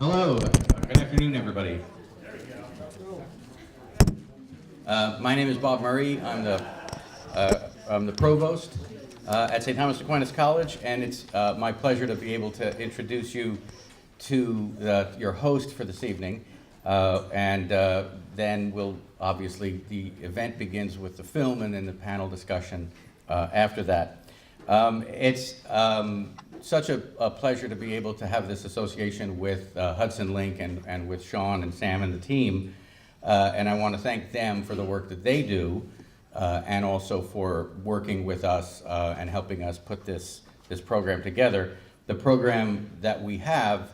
Hello, good afternoon, everybody. My name is Bob Murray. I'm the provost at St. Thomas Aquinas College, and it's my pleasure to be able to introduce you to your host for this evening. Then the event begins with the film and then the panel discussion after that. It's such a pleasure to be able to have this association with Hudson Link and with Sean and Sam and the team. And I want to thank them for the work that they do and also for working with us and helping us put this program together. The program that we have,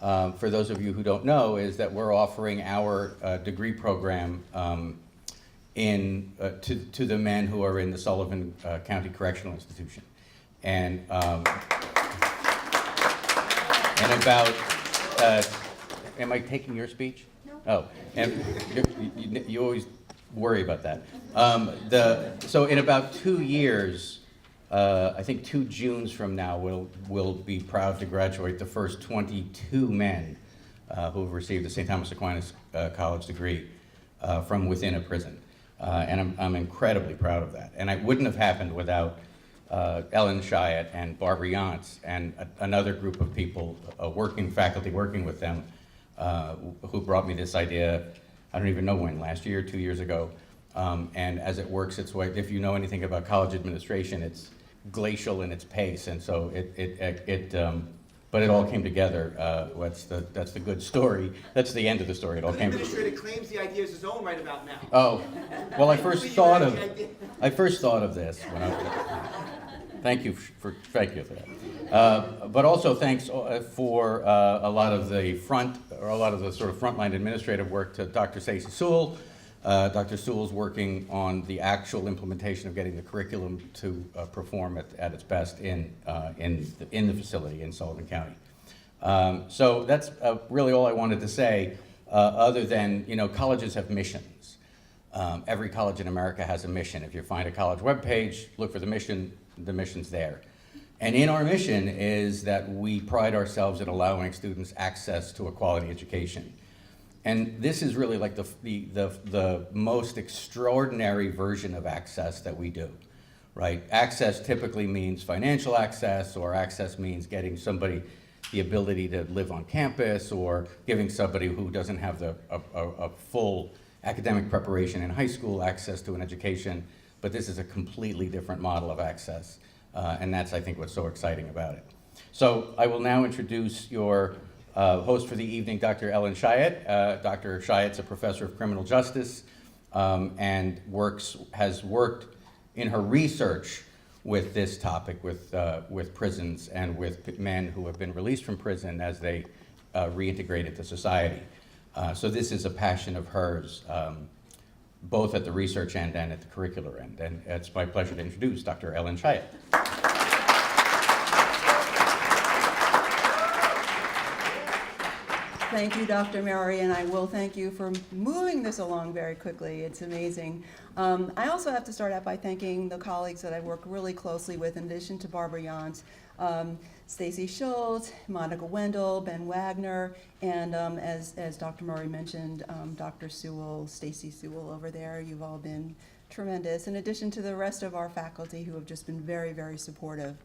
for those of you who don't know, is that we're offering our degree program to the men who are in the Sullivan County Correctional Institution. And about, am I taking your speech? No. Oh, and you always worry about that. So in about 2 years, I think 2 Junes from now, we'll be proud to graduate the first 22 men who have received the St. Thomas Aquinas College degree from within a prison. And I'm incredibly proud of that. And it wouldn't have happened without Ellen Chiat and Barbara Yantz and another group of people, faculty working with them, who brought me this idea, I don't even know when, last year, 2 years ago. And as it works its way, if you know anything about college administration, it's glacial in its pace, and so but it all came together. That's the good story. That's the end of the story. It all came. The administrator claims the idea is his own right about now. Oh, well, I first thought of this when thank you for that. But also thanks for a lot of the sort of frontline administrative work to Dr. Stacey Sewell. Dr. Sewell's working on the actual implementation of getting the curriculum to perform at its best in the facility in Sullivan County. So that's really all I wanted to say, other than, colleges have missions. Every college in America has a mission. If you find a college webpage, look for the mission's there. And in our mission is that we pride ourselves in allowing students access to a quality education. And this is really like the most extraordinary version of access that we do, right? Access typically means financial access, or access means getting somebody the ability to live on campus, or giving somebody who doesn't have a full academic preparation in high school access to an education. But this is a completely different model of access, and that's, I think, what's so exciting about it. So I will now introduce your host for the evening, Dr. Ellen Chiat. Dr. Chiat's a professor of criminal justice and has worked in her research with this topic, with prisons and with men who have been released from prison as they reintegrate into society. So this is a passion of hers, both at the research end and at the curricular end. And it's my pleasure to introduce Dr. Ellen Chiat. Thank you, Dr. Murray, and I will thank you for moving this along very quickly. It's amazing. I also have to start out by thanking the colleagues that I work really closely with, in addition to Barbara Yantz, Stacy Schultz, Monica Wendell, Ben Wagner, and as Dr. Murray mentioned, Dr. Sewell, Stacy Sewell over there. You've all been tremendous, in addition to the rest of our faculty who have just been very, very supportive.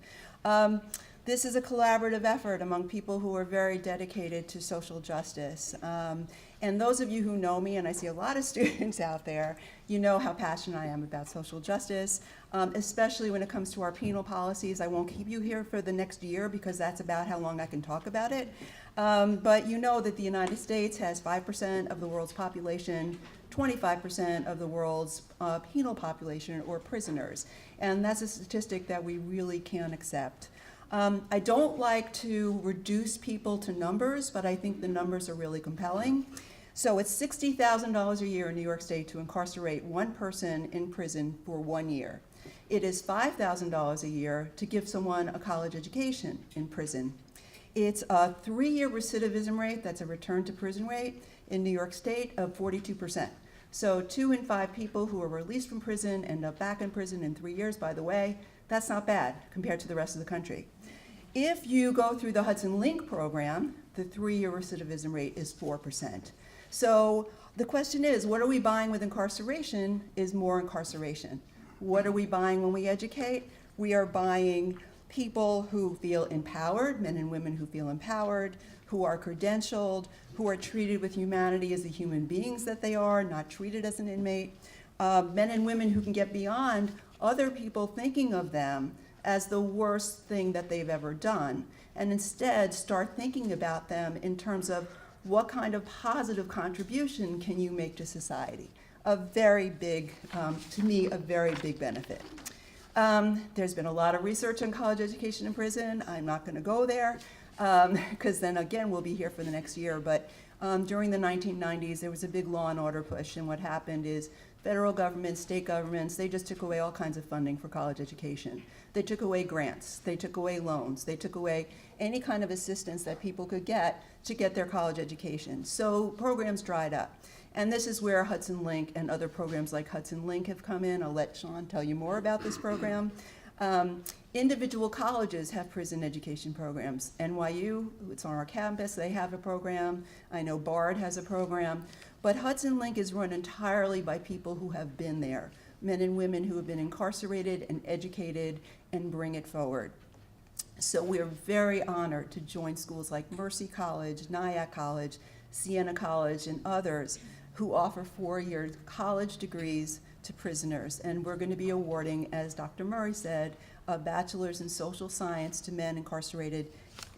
This is a collaborative effort among people who are very dedicated to social justice. And those of you who know me, and I see a lot of students out there, you know how passionate I am about social justice, especially when it comes to our penal policies. I won't keep you here for the next year because that's about how long I can talk about it. But you know that the United States has 5% of the world's population, 25% of the world's penal population, or prisoners. And that's a statistic that we really can't accept. I don't like to reduce people to numbers, but I think the numbers are really compelling. So it's $60,000 a year in New York State to incarcerate one person in prison for 1 year. It is $5,000 a year to give someone a college education in prison. It's a 3-year recidivism rate, that's a return to prison rate, in New York State of 42%. So 2 in 5 people who are released from prison end up back in prison in 3 years. By the way, that's not bad compared to the rest of the country. If you go through the Hudson Link program, the 3-year recidivism rate is 4%. So the question is, what are we buying with incarceration is more incarceration. What are we buying when we educate? We are buying people who feel empowered, men and women who feel empowered, who are credentialed, who are treated with humanity as the human beings that they are, not treated as an inmate. Men and women who can get beyond other people thinking of them as the worst thing that they've ever done, and instead start thinking about them in terms of what kind of positive contribution can you make to society. A very big, to me, a very big benefit. There's been a lot of research on college education in prison. I'm not going to go there because then again we'll be here for the next year. But during the 1990s, there was a big law and order push, and what happened is federal governments, state governments, they just took away all kinds of funding for college education. They took away grants, they took away loans, they took away any kind of assistance that people could get to get their college education. So programs dried up. And this is where Hudson Link and other programs like Hudson Link have come in. I'll let Sean tell you more about this program. Individual colleges have prison education programs. NYU, it's on our campus, they have a program. I know Bard has a program. But Hudson Link is run entirely by people who have been there, men and women who have been incarcerated and educated and bring it forward. So we're very honored to join schools like Mercy College, Nyack College, Siena College, and others who offer 4-year college degrees to prisoners. And we're going to be awarding, as Dr. Murray said, a bachelor's in social science to men incarcerated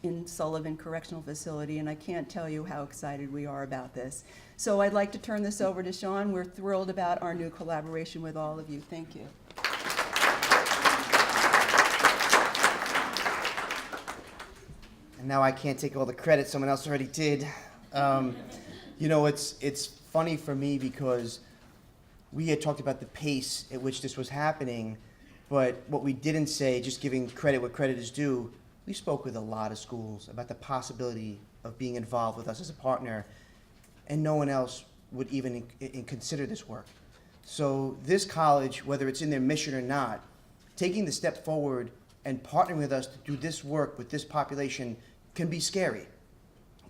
in Sullivan Correctional Facility, and I can't tell you how excited we are about this. So I'd like to turn this over to Sean. We're thrilled about our new collaboration with all of you. Thank you. And now I can't take all the credit, someone else already did. You know, it's funny for me because we had talked about the pace at which this was happening, but what we didn't say, just giving credit where credit is due, we spoke with a lot of schools about the possibility of being involved with us as a partner, and no one else would even consider this work. So this college, whether it's in their mission or not, taking the step forward and partnering with us to do this work with this population can be scary,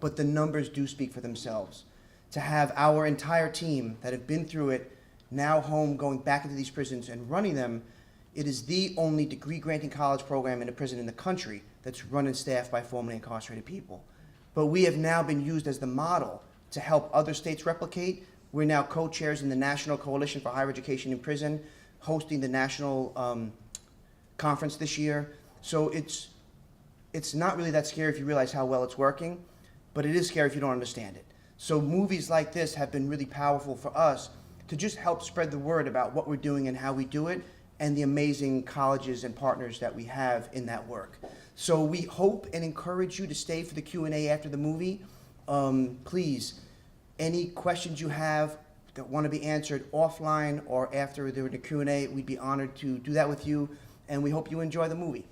but the numbers do speak for themselves. To have our entire team that have been through it, now home, going back into these prisons and running them, it is the only degree-granting college program in a prison in the country that's run and staffed by formerly incarcerated people. But we have now been used as the model to help other states replicate. We're now co-chairs in the National Coalition for Higher Education in Prison, hosting the national conference this year. So it's not really that scary if you realize how well it's working, but it is scary if you don't understand it. So movies like this have been really powerful for us to just help spread the word about what we're doing and how we do it, and the amazing colleges and partners that we have in that work. So we hope and encourage you to stay for the Q&A after the movie. Please, any questions you have that want to be answered offline or after the Q&A, we'd be honored to do that with you, and we hope you enjoy the movie.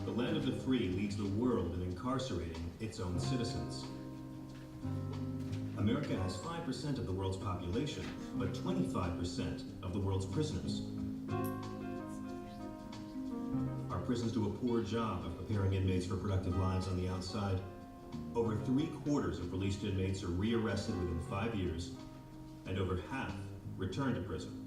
The land of the free leads the world in incarcerating its own citizens. America has 5% of the world's population, but 25% of the world's prisoners. Our prisons do a poor job of preparing inmates for productive lives on the outside. Over 3/4 of released inmates are rearrested within 5 years, and over half return to prison.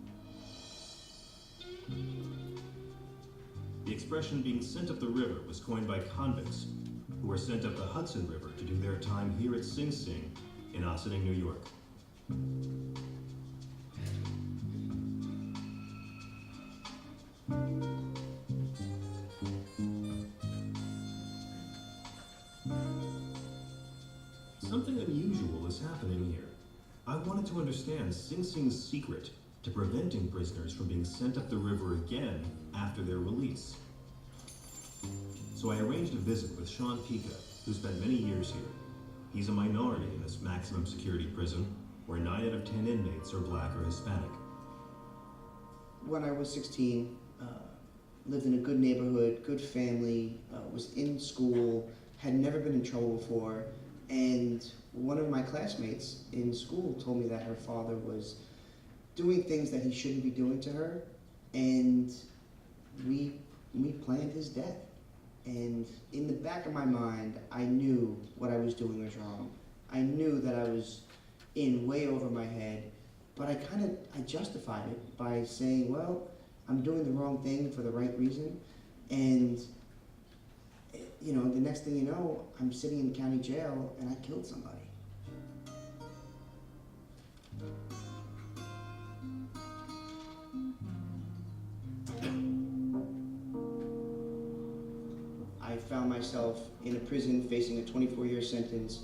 The expression being sent up the river was coined by convicts who were sent up the Hudson River to do their time here at Sing Sing in Ossining, New York. Something unusual is happening here. I wanted to understand Sing Sing's secret to preventing prisoners from being sent up the river again after their release. So I arranged a visit with Sean Pica, who spent many years here. He's a minority in this maximum security prison, where 9 out of 10 inmates are Black or Hispanic. When I was 16, lived in a good neighborhood, good family, was in school, had never been in trouble before, And one of my classmates in school told me that her father was doing things that he shouldn't be doing to her, and we planned his death. And in the back of my mind, I knew what I was doing was wrong. I knew that I was in way over my head, but I justified it by saying, well, I'm doing the wrong thing for the right reason. And, you know, the next thing you know, I'm sitting in county jail and I killed somebody. I found myself in a prison facing a 24-year sentence.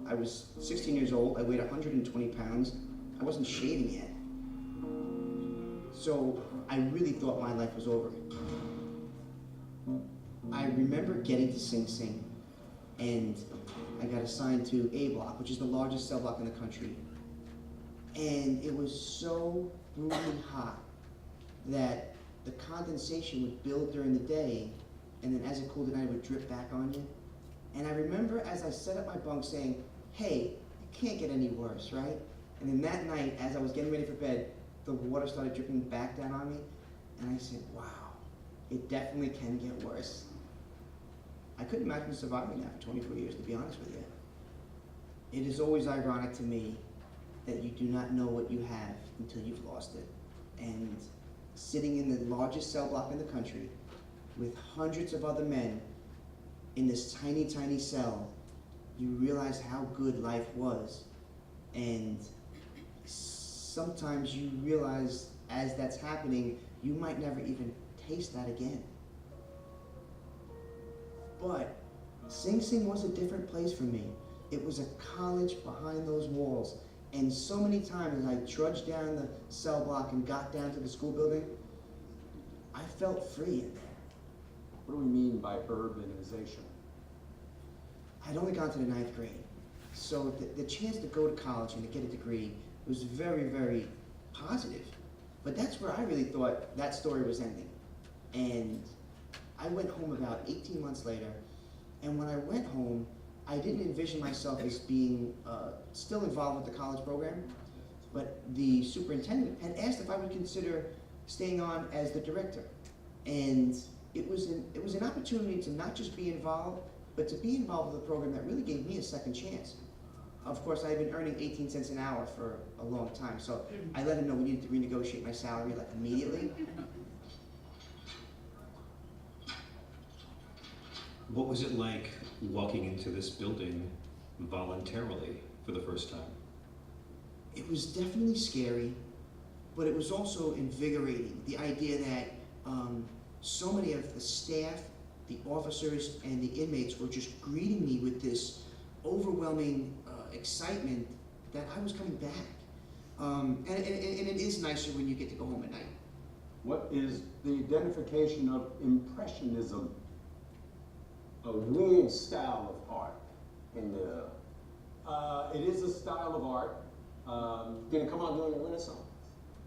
I was 16 years old, I weighed 120 pounds, I wasn't shaving yet. So I really thought my life was over. I remember getting to Sing Sing, and I got assigned to A Block, which is the largest cell block in the country. And it was so brutally hot that the condensation would build during the day, and then as it cooled at night, it would drip back on you. And I remember as I set up my bunk saying, hey, it can't get any worse, right? And then that night, as I was getting ready for bed, the water started dripping back down on me, and I said, wow, it definitely can get worse. I couldn't imagine surviving that for 24 years, to be honest with you. It is always ironic to me that you do not know what you have until you've lost it. And sitting in the largest cell block in the country with hundreds of other men in this tiny, tiny cell, you realize how good life was. And sometimes you realize as that's happening, you might never even taste that again. But Sing Sing was a different place for me. It was a college behind those walls. And so many times as I trudged down the cell block and got down to the school building, I felt free in there. What do we mean by urbanization? I'd only gone to the 9th grade. So the chance to go to college and to get a degree was very, very positive. But that's where I really thought that story was ending. And I went home about 18 months later, and when I went home, I didn't envision myself as being still involved with the college program, but the superintendent had asked if I would consider staying on as the director. And it was an opportunity to not just be involved, but to be involved with a program that really gave me a second chance. Of course, I had been earning 18 cents an hour for a long time, so I let him know we needed to renegotiate my salary like immediately. What was it like walking into this building voluntarily for the first time? It was definitely scary, but it was also invigorating. The idea that so many of the staff, the officers, and the inmates were just greeting me with this overwhelming excitement that I was coming back. And it is nicer when you get to go home at night. What is the identification of Impressionism? A weird style of art in the... it is a style of art. Did it come out during the Renaissance?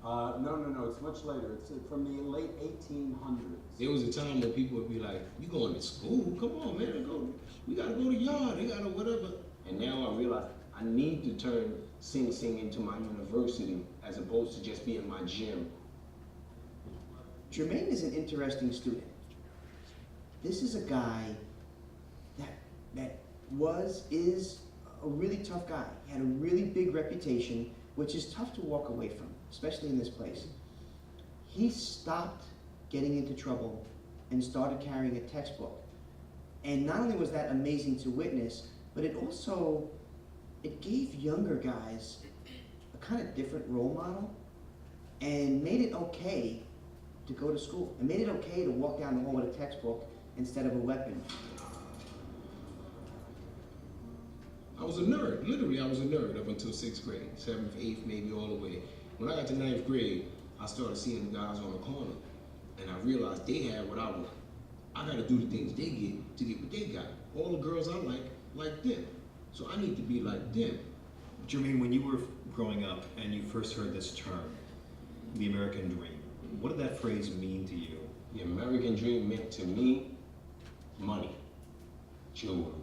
No, it's much later. It's from the late 1800s. There was a time when people would be like, you going to school? Come on, man, we gotta go to yard, they gotta whatever. And now I realize I need to turn Sing Sing into my university as opposed to just being my gym. Jermaine is an interesting student. This is a guy that is a really tough guy. He had a really big reputation, which is tough to walk away from, especially in this place. He stopped getting into trouble and started carrying a textbook. And not only was that amazing to witness, but it gave younger guys a kind of different role model and made it okay to go to school. It made it okay to walk down the hall with a textbook instead of a weapon. I was a nerd, literally I was a nerd up until 6th grade, 7th, 8th, maybe all the way. When I got to 9th grade, I started seeing the guys on the corner, and I realized they had what I want. I gotta do the things they get to get what they got. All the girls I like them. So I need to be like them. Jermaine, when you were growing up and you first heard this term, the American dream, what did that phrase mean to you? The American dream meant to me money, jewelry,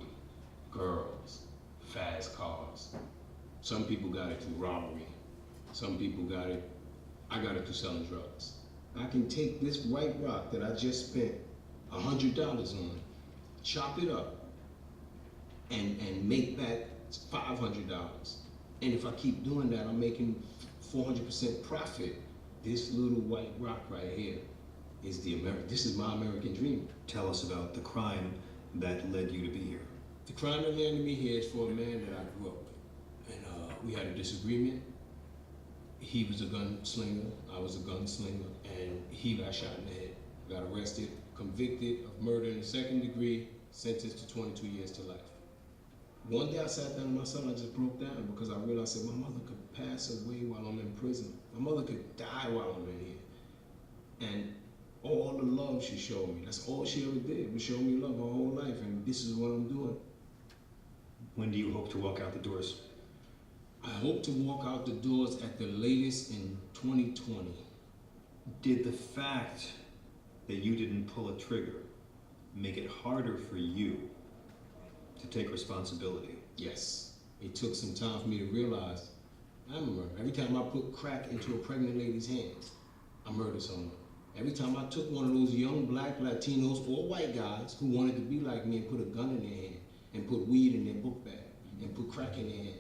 girls, fast cars. Some people got it through robbery. Some people got it, I got it through selling drugs. I can take this white rock that I just spent $100 on, chop it up, and make back $500. And if I keep doing that, I'm making 400% profit. This little white rock right here is this is my American dream. Tell us about the crime that led you to be here. The crime that landed me here is for a man that I grew up with. And we had a disagreement. He was a gunslinger, I was a gunslinger, and he got shot in the head. Got arrested, convicted of murder in the second degree, sentenced to 22 years to life. One day I sat down with my son, I just broke down because I realized that my mother could pass away while I'm in prison. My mother could die while I'm in here. And all the love she showed me, that's all she ever did, was show me love my whole life, and this is what I'm doing. When do you hope to walk out the doors? I hope to walk out the doors at the latest in 2020. Did the fact that you didn't pull a trigger make it harder for you to take responsibility? Yes, it took some time for me to realize I'm a murderer. Every time I put crack into a pregnant lady's hands, I murdered someone. Every time I took one of those young black Latinos or white guys who wanted to be like me and put a gun in their hand and put weed in their book bag and put crack in their hand,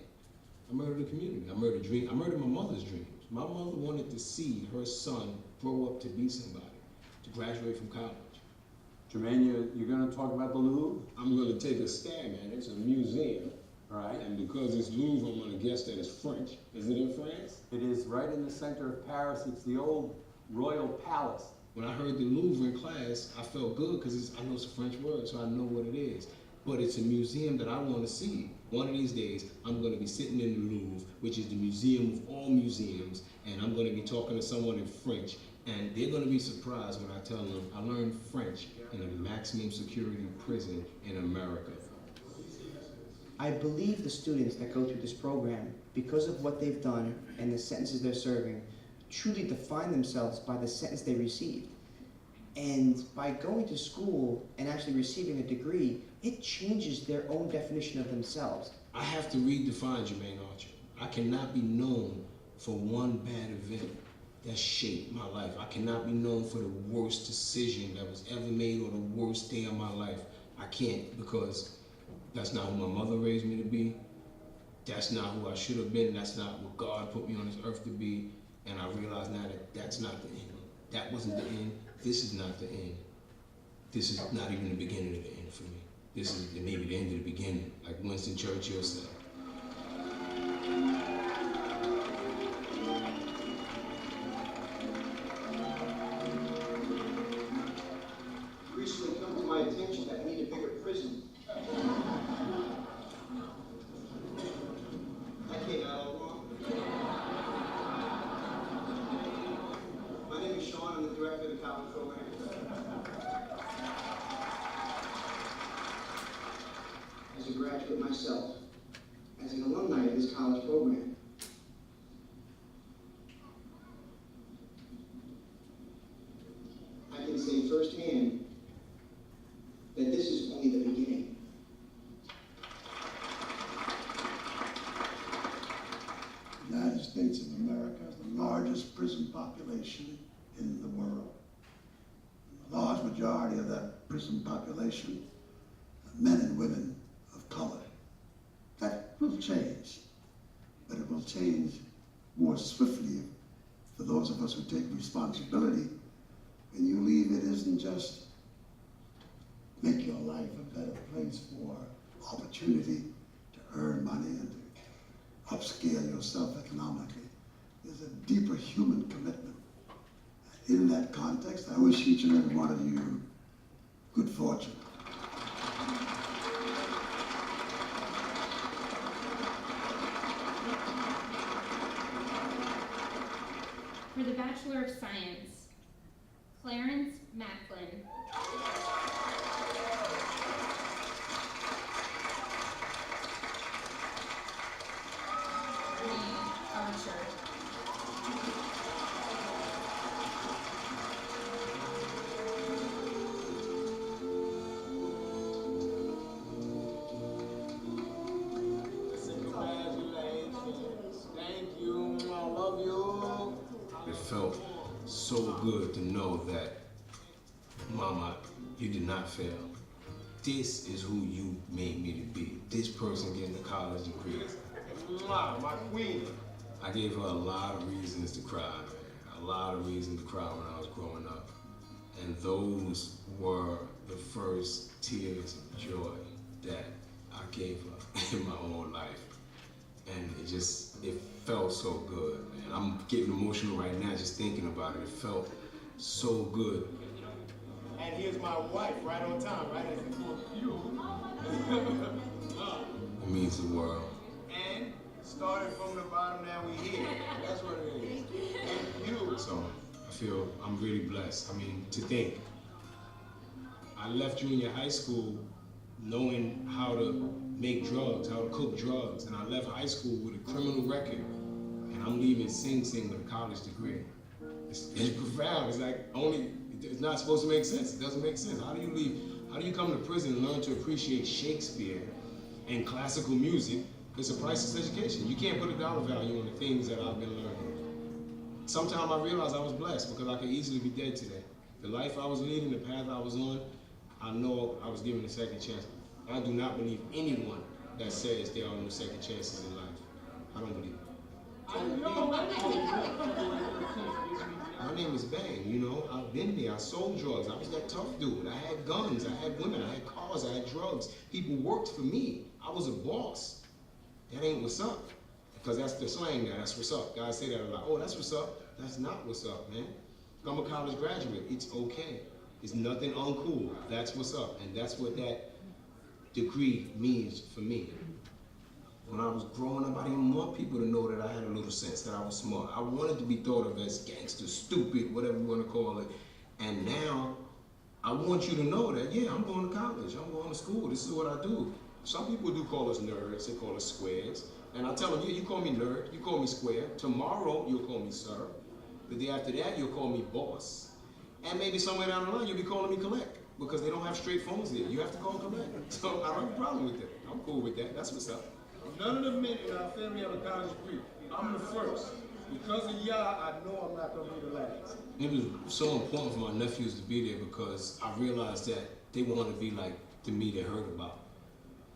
I murdered the community. I murdered dreams. I murdered my mother's dreams. My mother wanted to see her son grow up to be somebody, to graduate from college. Jermaine, you're gonna talk about the Louvre? I'm gonna take a stab, man. It's a museum. All right. And because it's Louvre, I'm gonna guess that it's French. Is it in France? It is right in the center of Paris. It's the old royal palace. When I heard the Louvre in class, I felt good because I know it's a French word, so I know what it is. But it's a museum that I want to see. One of these days, I'm going to be sitting in the Louvre, which is the museum of all museums, and I'm going to be talking to someone in French, and they're going to be surprised when I tell them I learned French in a maximum security prison in America. I believe the students that go through this program, because of what they've done and the sentences they're serving, truly define themselves by the sentence they received. And by going to school and actually receiving a degree, it changes their own definition of themselves. I have to redefine Jermaine Archer. I cannot be known for one bad event that shaped my life. I cannot be known for the worst decision that was ever made or the worst day of my life. I can't, because that's not who my mother raised me to be. That's not who I should have been. That's not what God put me on this earth to be. And I realize now that that's not the end. That wasn't the end. This is not the end. This is not even the beginning of the end for me. This is maybe the end of the beginning, like Winston Churchill said. Recently come to my attention that we need a bigger prison. That came out all wrong. My name is Sean, I'm the director of the college program. As a graduate myself, as an alumni of this college program, I can say firsthand that this is only the beginning. The United States of America is the largest prison population in the world. The large majority of that prison population are men and women of color. That will change, but it will change more swiftly for those of us who take responsibility. When you leave, it isn't just make your life a better place for opportunity to earn money and to upscale yourself economically. There's a deeper human commitment. In that context, I wish each and every one of you good fortune. For the Bachelor of Science, Clarence Macklin. Archer. good to know that, Mama, you did not fail. This is who you made me to be. This person getting a college degree. Mwah, my queen. I gave her a lot of reasons to cry, man. A lot of reasons to cry when I was growing up. And those were the first tears of joy that I gave her in my whole life. And it felt so good, man. I'm getting emotional right now just thinking about it. It felt so good. And here's my wife, right on time, right as it for you. It means the world. And started from the bottom, now we here. That's what it is. And you. So I'm really blessed. I mean, to think, I left junior high school knowing how to make drugs, how to cook drugs, and I left high school with a criminal record, and I'm leaving Sing Sing with a college degree. It's profound. It's like it's not supposed to make sense. It doesn't make sense. How do you leave? How do you come to prison and learn to appreciate Shakespeare and classical music? It's a priceless education. You can't put a dollar value on the things that I've been learning. Sometimes I realized I was blessed because I could easily be dead today. The life I was leading, the path I was on, I know I was given a second chance. I do not believe anyone that says there are no second chances in life. I don't believe it. My name is Bang, you know. I've been there. I sold drugs. I was that tough dude. I had guns. I had women. I had cars. I had drugs. People worked for me. I was a boss. That ain't what's up. Because that's the slang now. That's what's up. Guys say that a lot. Oh, that's what's up. That's not what's up, man. I'm a college graduate. It's okay. It's nothing uncool. That's what's up. And that's what that degree means for me. When I was growing up, I didn't want people to know that I had a little sense, that I was smart. I wanted to be thought of as gangster, stupid, whatever you want to call it. And now, I want you to know that, yeah, I'm going to college. I'm going to school. This is what I do. Some people do call us nerds. They call us squares. And I tell them, yeah, you call me nerd. You call me square. Tomorrow, you'll call me sir. The day after that, you'll call me boss. And maybe somewhere down the line, you'll be calling me collect. Because they don't have straight phones there. You have to call collect. So I don't have a problem with that. I'm cool with that. That's what's up. None of the men in our family have a college degree. I'm the first. Because of y'all, I know I'm not gonna be the last. It was so important for my nephews to be there because I realized that they want to be like the me they heard about.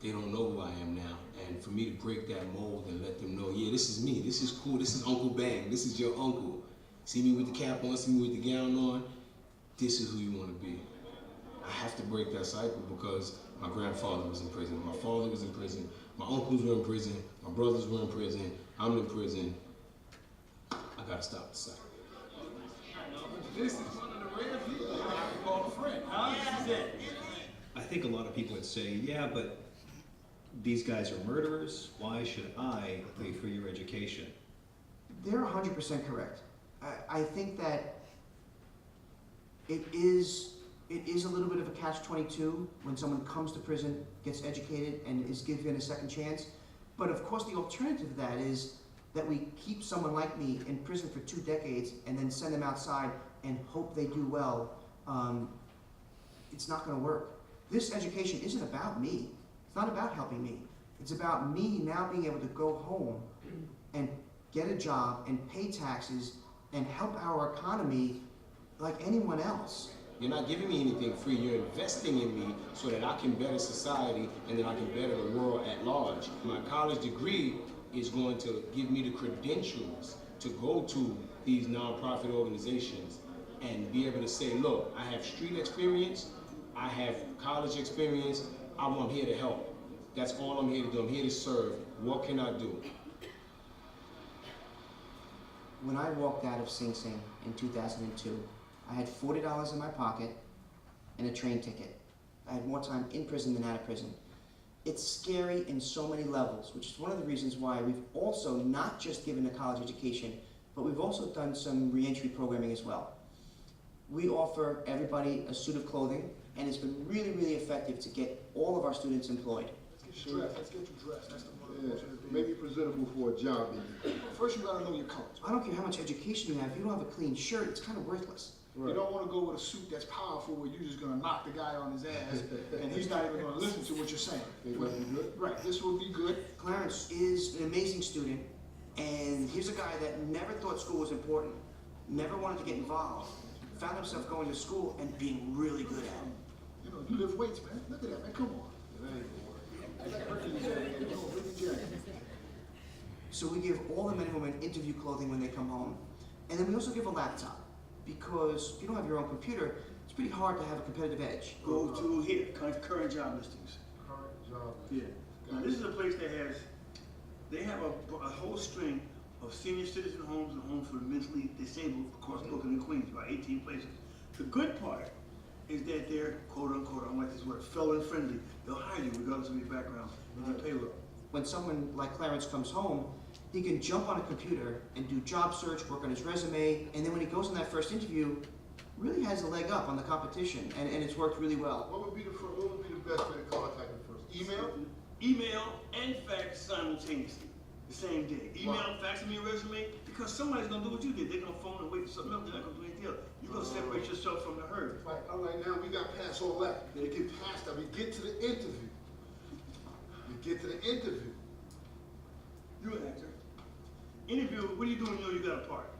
They don't know who I am now. And for me to break that mold and let them know, yeah, this is me. This is cool. This is Uncle Bang. This is your uncle. See me with the cap on, see me with the gown on. This is who you want to be. I have to break that cycle because my grandfather was in prison. My father was in prison. My uncles were in prison. My brothers were in prison. I'm in prison. I gotta stop the cycle. This is one of the rare people I can call a friend. Huh? I think a lot of people would say, yeah, but these guys are murderers. Why should I pay for your education? They're 100% correct. I think that it is a little bit of a catch-22 when someone comes to prison, gets educated, and is given a second chance. But of course, the alternative to that is that we keep someone like me in prison for 2 decades and then send them outside and hope they do well. It's not going to work. This education isn't about me. It's not about helping me. It's about me now being able to go home and get a job and pay taxes and help our economy like anyone else. You're not giving me anything free. You're investing in me so that I can better society and then I can better the world at large. My college degree is going to give me the credentials to go to these nonprofit organizations and be able to say, look, I have street experience, I have college experience, I'm here to help. That's all I'm here to do. I'm here to serve. What can I do? When I walked out of Sing Sing in 2002, I had $40 in my pocket and a train ticket. I had more time in prison than out of prison. It's scary in so many levels, which is one of the reasons why we've also not just given a college education, but we've also done some reentry programming as well. We offer everybody a suit of clothing, and it's been really, really effective to get all of our students employed. Let's get you dressed. Let's get you dressed. That's the one. Maybe presentable for a job. First, you gotta know your colors. I don't care how much education you have. If you don't have a clean shirt, it's kind of worthless. Right. You don't want to go with a suit that's powerful where you're just gonna knock the guy on his ass and he's not even gonna listen to what you're saying. Think that'd be good? Right. This will be good. Clarence is an amazing student, and he's a guy that never thought school was important, never wanted to get involved, found himself going to school and being really good at it. You know, you lift weights, man. Look at that, man. Come on. That ain't gonna work. I got Hercules over here. Come on, lift the jacket. So we give all the men and women interview clothing when they come home. And then we also give a laptop, because if you don't have your own computer, it's pretty hard to have a competitive edge. Go to here, current job listings. Current job. Yeah. Now, this is a place that has, they have a whole string of senior citizen homes and homes for the mentally disabled across Brooklyn and Queens, about 18 places. The good part is that they're, quote unquote, I don't like this word, felon friendly. They'll hire you regardless of your background and your payroll. When someone like Clarence comes home, he can jump on a computer and do job search, work on his resume, and then when he goes on that first interview, really has a leg up on the competition, and it's worked really well. What would be the best way to contact him first? Email? Email and fax simultaneously, the same day. Email, Wow. fax me your resume, because somebody's gonna do what you did. They're gonna phone and wait for something else. They're not gonna do anything else. You're gonna separate yourself from the herd. Right, all right, now we got past all that. Then get past that. We get to the interview. We get to the interview. You're an actor. Interview, what are you doing when you got a part?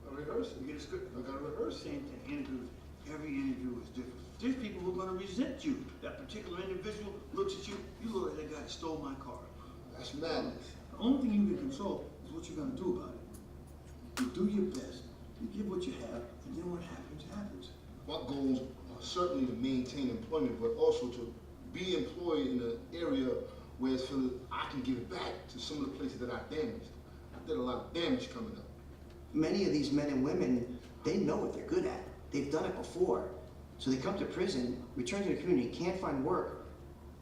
I rehearse it. You get a script. I gotta rehearse it. Same thing, interviews. Every interview is different. There's people who are gonna resent you. That particular individual looks at you, you look like that guy that stole my car. That's madness. The only thing you can control is what you're gonna do about it. You do your best, you give what you have, and then what happens, happens. My goals are certainly to maintain employment, but also to be employed in an area where it's feel that I can give back to some of the places that I damaged. I did a lot of damage coming up. Many of these men and women, they know what they're good at. They've done it before. So they come to prison, return to the community, can't find work.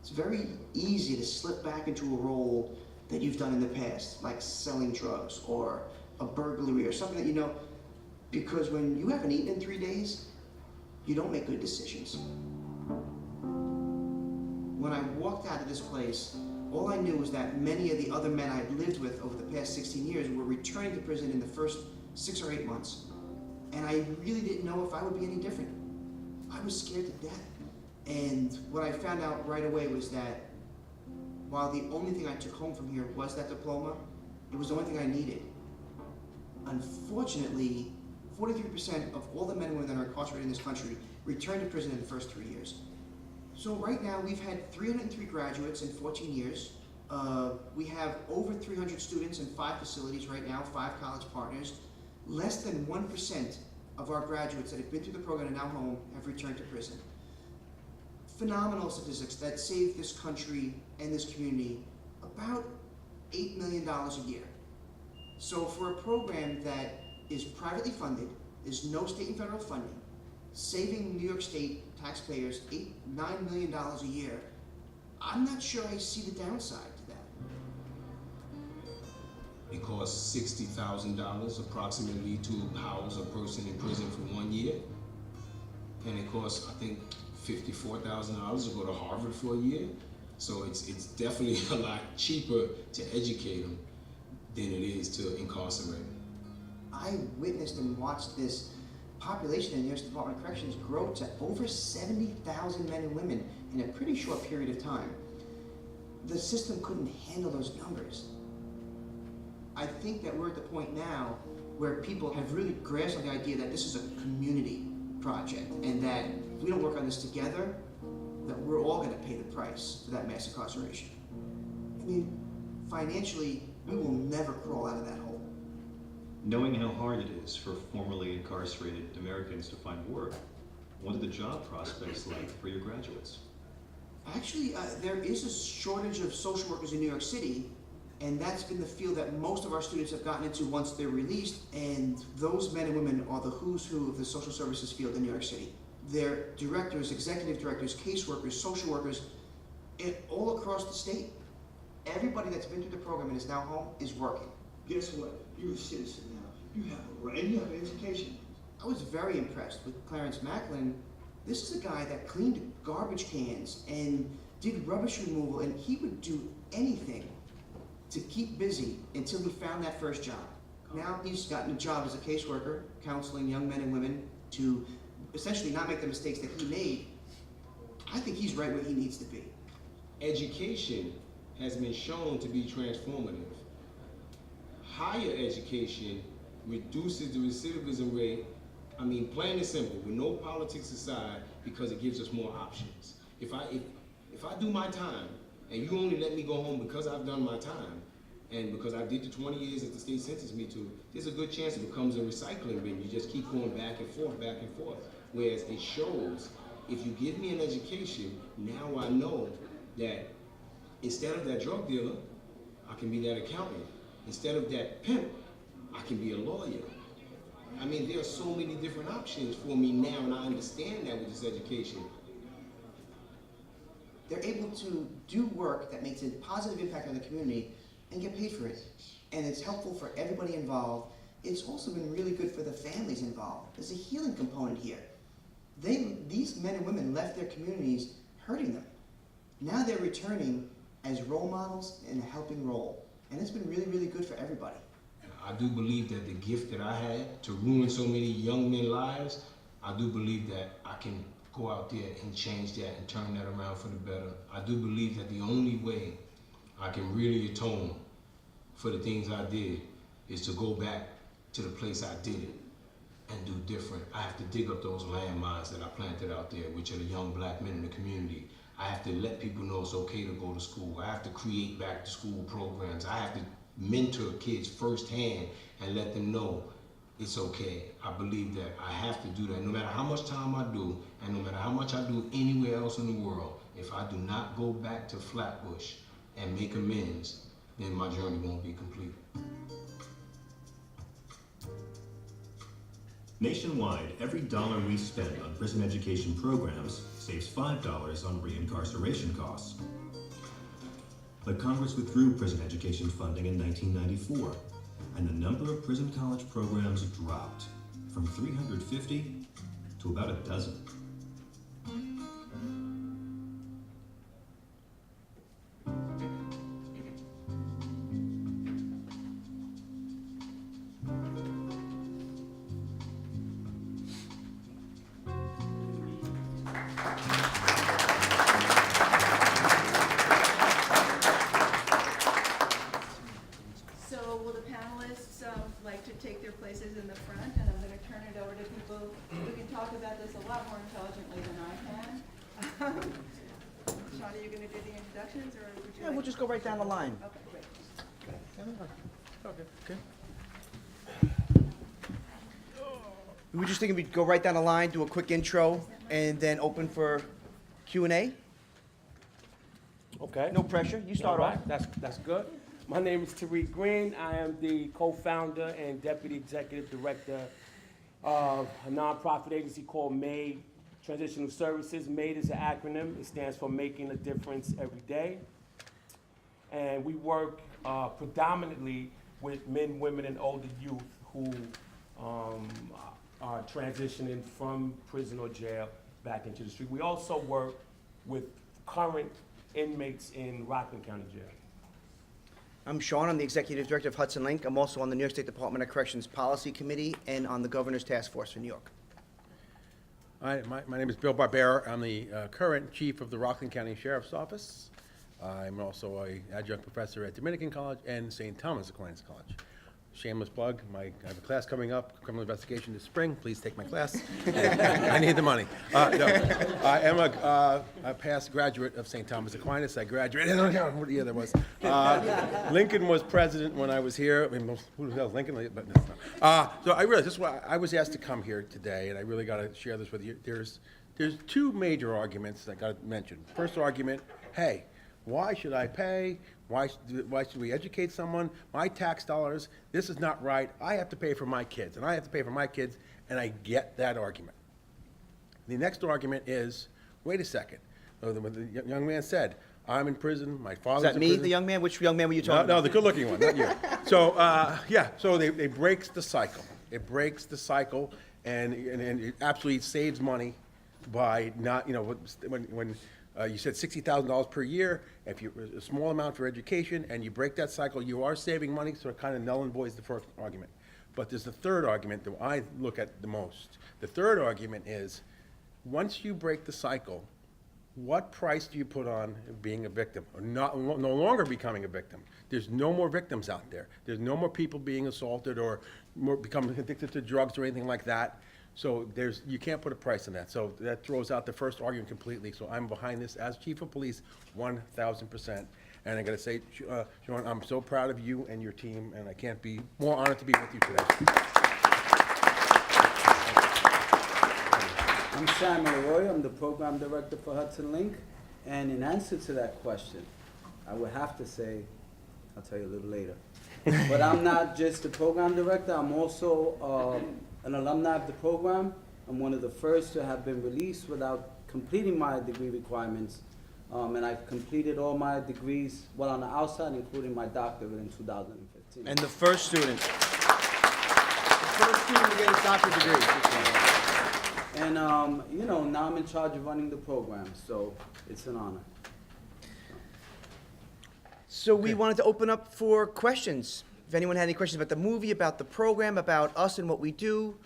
It's very easy to slip back into a role that you've done in the past, like selling drugs or a burglary or something that you know, because when you haven't eaten in 3 days, you don't make good decisions. When I walked out of this place, all I knew was that many of the other men I'd lived with over the past 16 years were returning to prison in the first 6 or 8 months. And I really didn't know if I would be any different. I was scared to death. And what I found out right away was that while the only thing I took home from here was that diploma, it was the only thing I needed. Unfortunately, 43% of all the men and women that are incarcerated in this country return to prison in the first 3 years. So right now we've had 303 graduates in 14 years. We have over 300 students in 5 facilities right now, 5 college partners. Less than 1% of our graduates that have been through the program and are now home have returned to prison. Phenomenal statistics that save this country and this community about $8 million a year. So for a program that is privately funded, there's no state and federal funding, saving New York State taxpayers $9 million a year, I'm not sure I see the downside to that. It costs $60,000 approximately to house a person in prison for 1 year. And it costs, I think, $54,000 to go to Harvard for a year. So it's definitely a lot cheaper to educate them than it is to incarcerate them. I witnessed and watched this population in the U.S. Department of Corrections grow to over 70,000 men and women in a pretty short period of time. The system couldn't handle those numbers. I think that we're at the point now where people have really grasped on the idea that this is a community project and that if we don't work on this together, that we're all going to pay the price for that mass incarceration. I mean, financially, we will never crawl out of that hole. Knowing how hard it is for formerly incarcerated Americans to find work, what are the job prospects like for your graduates? Actually, there is a shortage of social workers in New York City, and that's been the field that most of our students have gotten into once they're released, and those men and women are the who's who of the social services field in New York City. They're directors, executive directors, caseworkers, social workers, all across the state. Everybody that's been through the program and is now home is working. Guess what? You're a citizen now. You have a right, and you have an education. I was very impressed with Clarence Macklin. This is a guy that cleaned garbage cans and did rubbish removal, and he would do anything to keep busy until he found that first job. Now he's gotten a job as a caseworker, counseling young men and women to essentially not make the mistakes that he made. I think he's right where he needs to be. Education has been shown to be transformative. Higher education reduces the recidivism rate I mean, plain and simple, with no politics aside, because it gives us more options. If I do my time, and you only let me go home because I've done my time, and because I did the 20 years that the state sentenced me to, there's a good chance it becomes a recycling bin. You just keep going back and forth, back and forth. Whereas it shows, if you give me an education, now I know that instead of that drug dealer, I can be that accountant. Instead of that pimp, I can be a lawyer. I mean, there are so many different options for me now, and I understand that with this education. They're able to do work that makes a positive impact on the community and get paid for it. And it's helpful for everybody involved. It's also been really good for the families involved. There's a healing component here. These men and women left their communities hurting them. Now they're returning as role models in a helping role. And it's been really, really good for everybody. I do believe that the gift that I had to ruin so many young men's lives, I do believe that I can go out there and change that and turn that around for the better. I do believe that the only way I can really atone for the things I did is to go back to the place I did it and do different. I have to dig up those landmines that I planted out there, which are the young black men in the community. I have to let people know it's okay to go to school. I have to create back to school programs. I have to mentor kids firsthand and let them know it's okay. I believe that I have to do that no matter how much time I do and no matter how much I do anywhere else in the world. If I do not go back to Flatbush and make amends, then my journey won't be complete. Nationwide, every dollar we spend on prison education programs saves $5 on reincarceration costs. But Congress withdrew prison education funding in 1994, and the number of prison college programs dropped from 350 to about a dozen. So will the panelists like to take their places in the front, and I'm going to turn it over to people who can talk about this a lot more intelligently than I can. Sean, are you going to do the introductions, or would you Yeah, we'll just go right down the line. Okay, great. We were just thinking we'd go right down the line, do a quick intro, and then open for Q&A. Okay. No pressure. You start All off. right, that's good. My name is Tariq Green. I am the co-founder and deputy executive director of a nonprofit agency called MAID Transitional Services. MAID is an acronym. It stands for Making a Difference Every Day. And we work predominantly with men, women, and older youth who are transitioning from prison or jail back into the street. We also work with current inmates in Rockland County Jail. I'm Sean. I'm the executive director of Hudson Link. I'm also on the New York State Department of Corrections Policy Committee and on the Governor's Task Force for New York. Hi, my name is Bill Barbera. I'm the current chief of the Rockland County Sheriff's Office. I'm also an adjunct professor at Dominican College and St. Thomas Aquinas College. Shameless plug, I have a class coming up, criminal investigation this spring. Please take my class. I need the money. No, I am a past graduate of St. Thomas Aquinas. I graduated, I don't know what year that was. Lincoln was president when I was here. I mean, who the hell is Lincoln? But no. So I realized, I was asked to come here today, and I really got to share this with you. There's two major arguments that got mentioned. First argument, hey, why should I pay? Why should we educate someone? My tax dollars, this is not right. I have to pay for my kids, and I have to pay for my kids, and I get that argument. The next argument is, wait a second. The young man said, I'm in prison, my father's in Is that me, prison. the young man? Which young man were you talking No, about? the good-looking one, not you. So, so they breaks the cycle. It breaks the cycle, and it absolutely saves money by not, when you said $60,000 per year. If you a small amount for education and you break that cycle, you are saving money. So it kind of null and voids the first argument. But there's the third argument that I look at the most. The third argument is, once you break the cycle, what price do you put on being a victim or no longer becoming a victim? There's no more victims out there. There's no more people being assaulted or more becoming addicted to drugs or anything like that. So you can't put a price on that. So that throws out the first argument completely. So I'm behind this as chief of police, 1,000%. And I gotta say, Sean, I'm so proud of you and your team, and I can't be more honored to be with you today. I'm Samuel Roy, I'm the program director for Hudson Link, and in answer to that question, I would have to say, I'll tell you a little later. But I'm not just the program director, I'm also an alumni of the program. I'm one of the first to have been released without completing my degree requirements. And I've completed all my degrees, well, on the outside, including my doctorate in 2015. And the first student to get a doctorate degree. And, you know, now I'm in charge of running the program, so it's an honor. So we wanted to open up for questions. If anyone had any questions about the movie, about the program, about us and what we do.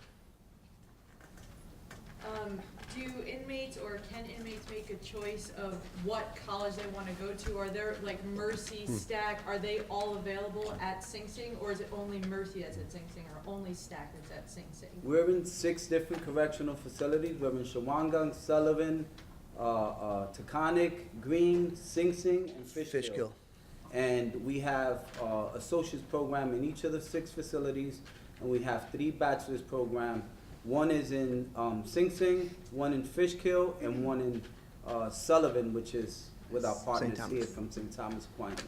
Do inmates or can inmates make a choice of what college they want to go to? Are there like Mercy, Stack, are they all available at Sing Sing, or is it only Mercy that's at Sing Sing, or only Stack that's at Sing Sing? We're in 6 different correctional facilities. We're in Shawangang, Sullivan, Taconic, Green, Sing Sing, and Fishkill. And we have associate's program in each of the 6 facilities, and we have 3 bachelor's program. One is in Sing Sing, one in Fishkill, and one in Sullivan, which is with our partners here from St. Thomas Aquinas.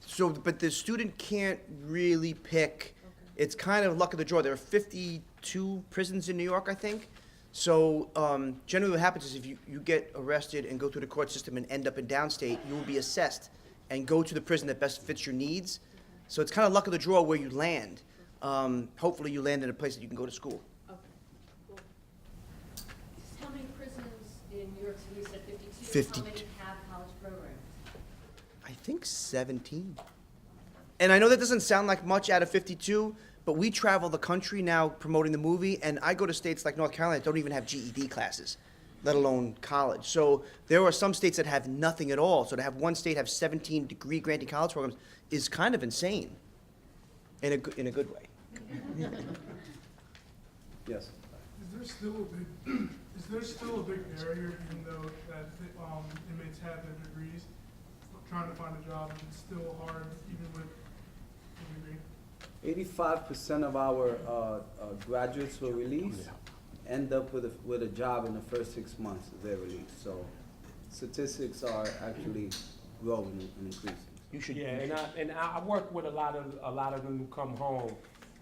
So, but the student can't really pick. It's kind of luck of the draw. There are 52 prisons in New York, I think. So generally what happens is if you get arrested and go through the court system and end up in downstate, you will be assessed and go to the prison that best fits your needs. So it's kind of luck of the draw where you land. Hopefully you land in a place that you can go to school. Okay, cool. How many prisons in New York City? You said 52. 50. How many have college programs? I think 17. And I know that doesn't sound like much out of 52, but we travel the country now promoting the movie, and I go to states like North Carolina that don't even have GED classes, let alone college. So there are some states that have nothing at all. So to have one state have 17 degree-granting college programs is kind of insane in a good way. Yes. Is there still a big barrier, even though that inmates have their degrees, trying to find a job? It's still hard, even with a degree. 85% of our graduates who are released end up with a job in the first 6 months of their release. So statistics are actually growing and increasing. And I work with a lot of them who come home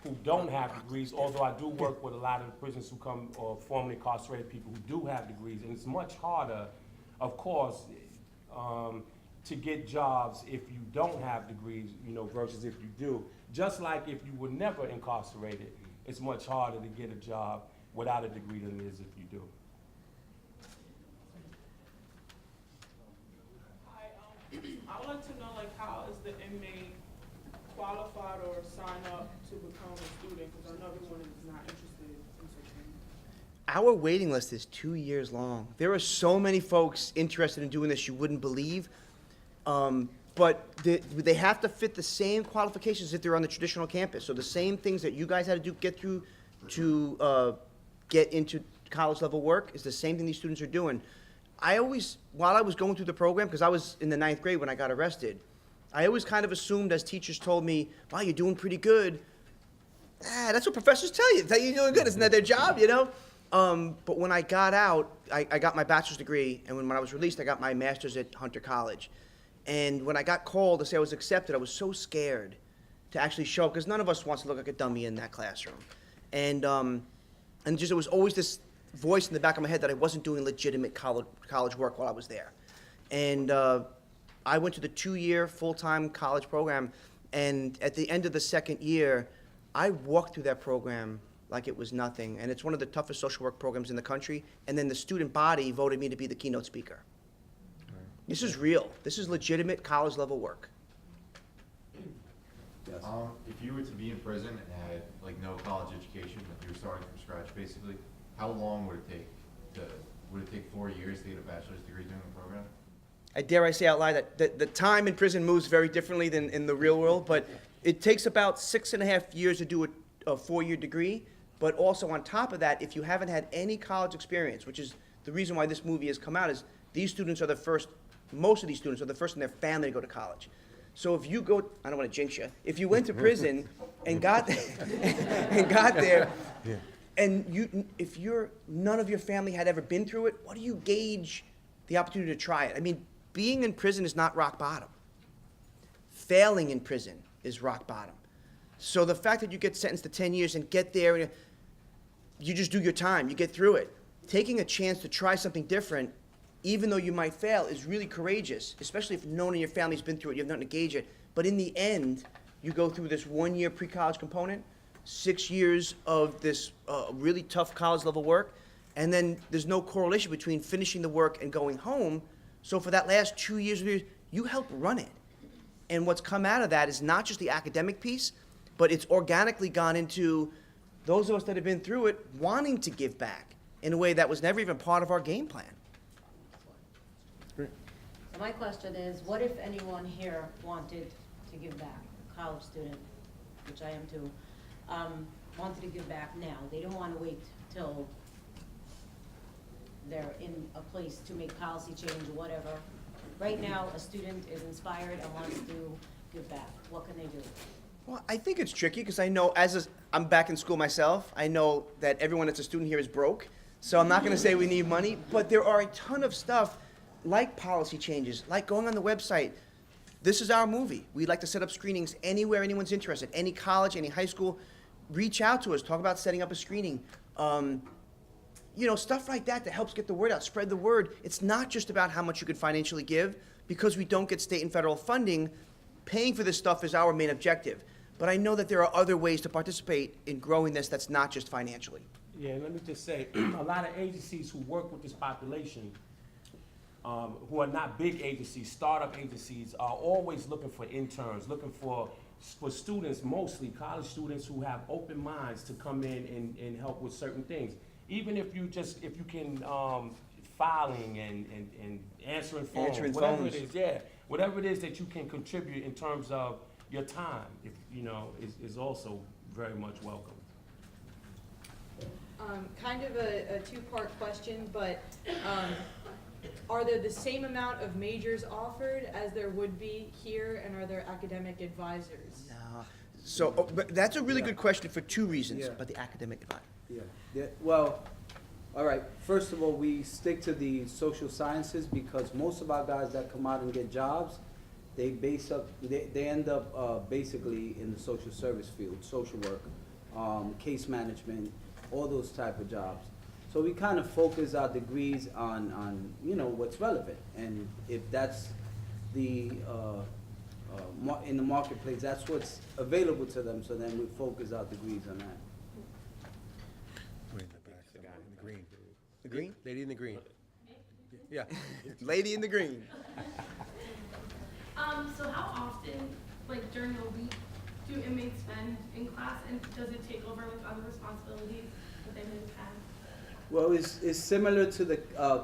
who don't have degrees, although I do work with a lot of the prisoners who come, or formerly incarcerated people who do have degrees, and it's much harder, of course, to get jobs if you don't have degrees, you know, versus if you do. Just like if you were never incarcerated, it's much harder to get a job without a degree than it is if you do. I would like to know, like, how is the inmate qualified or sign up to become a student? Because I know everyone is not interested in such things. Our waiting list is 2 years long. There are so many folks interested in doing this you wouldn't believe. But they have to fit the same qualifications if they're on the traditional campus. So the same things that you guys had to get through to get into college level work is the same thing these students are doing. While I was going through the program, because I was in the 9th grade when I got arrested, I always kind of assumed, as teachers told me, wow, you're doing pretty good. That's what professors tell you. They tell you you're doing good. Isn't that their job, you know? But when I got out, I got my bachelor's degree, and when I was released, I got my master's at Hunter College. And when I got called to say I was accepted, I was so scared to actually show up, because none of us wants to look like a dummy in that classroom. And just there was always this voice in the back of my head that I wasn't doing legitimate college work while I was there. And I went to the 2-year full-time college program, and at the end of the 2nd year, I walked through that program like it was nothing. And it's one of the toughest social work programs in the country. And then the student body voted me to be the keynote speaker. This is real. This is legitimate college level work. Yes. If you were to be in prison and had like no college education, like you were starting from scratch basically, how long would it take would it take 4 years to get a bachelor's degree doing the program? I dare I say out loud that the time in prison moves very differently than in the real world, but it takes about 6.5 years to do a 4-year degree. But also on top of that, if you haven't had any college experience, which is the reason why this movie has come out, is these students are the first, most of these students are the first in their family to go to college. So if you go, I don't want to jinx you, if you went to prison and got there, and if none of your family had ever been through it, what do you gauge the opportunity to try it? I mean, being in prison is not rock bottom. Failing in prison is rock bottom. So the fact that you get sentenced to 10 years and get there, and you just do your time, you get through it. Taking a chance to try something different, even though you might fail, is really courageous, especially if no one in your family's been through it, you have nothing to gauge it. But in the end, you go through this 1 year pre-college component, 6 years of this really tough college level work, and then there's no correlation between finishing the work and going home. So for that last 2 years, you help run it. And what's come out of that is not just the academic piece, but it's organically gone into those of us that have been through it wanting to give back in a way that was never even part of our game plan. So my question is, what if anyone here wanted to give back, a college student, which I am too, wanted to give back now? They don't want to wait till they're in a place to make policy change or whatever. Right now, a student is inspired and wants to give back. What can they do? Well, I think it's tricky because I know I'm back in school myself, I know that everyone that's a student here is broke. So I'm not going to say we need money, but there are a ton of stuff like policy changes, like going on the website. This is our movie. We'd like to set up screenings anywhere anyone's interested, any college, any high school. Reach out to us, talk about setting up a screening. Stuff like that helps get the word out, spread the word. It's not just about how much you can financially give, because we don't get state and federal funding. Paying for this stuff is our main objective. But I know that there are other ways to participate in growing this that's not just financially. Yeah, let me just say, a lot of agencies who work with this population, who are not big agencies, startup agencies, are always looking for interns, looking for students, mostly college students who have open minds to come in and help with certain things. Even if you can, filing and answering phones, whatever it is, yeah, whatever it is that you can contribute in terms of your time, is also very much welcome. Kind of a two-part question, but are there the same amount of majors offered as there would be here, and are there academic advisors? No. So but that's a really good question for two reasons, but the academic advisor. Well, all right, first of all, we stick to the social sciences because most of our guys that come out and get jobs, they end up basically in the social service field, social work, case management, all those type of jobs. So we kind of focus our degrees on what's relevant, and if that's the in the marketplace, that's what's available to them. So then we focus our degrees on that. Way in the back, the guy in the green. The green? Lady in the green. Yeah. Lady in the green. So how often, like during the week, do inmates spend in class, and does it take over with other responsibilities that they may have had? Well, it's similar to the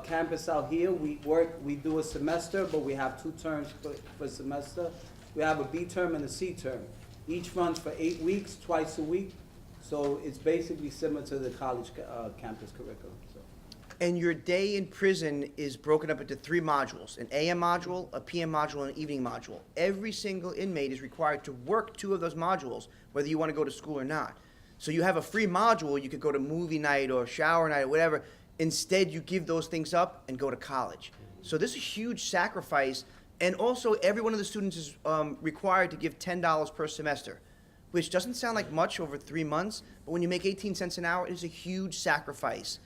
campus out here. We do a semester, but we have 2 terms per semester. We have a B term and a C term. Each runs for 8 weeks, twice a week. So it's basically similar to the college campus curriculum. So. And your day in prison is broken up into 3 modules, an AM module, a PM module, and an evening module. Every single inmate is required to work 2 of those modules, whether you want to go to school or not. So you have a free module, you could go to movie night or shower night or whatever. Instead, you give those things up and go to college. So this is a huge sacrifice. And also, every one of the students is required to give $10 per semester, which doesn't sound like much over 3 months, but when you make 18 cents an hour, it is a huge sacrifice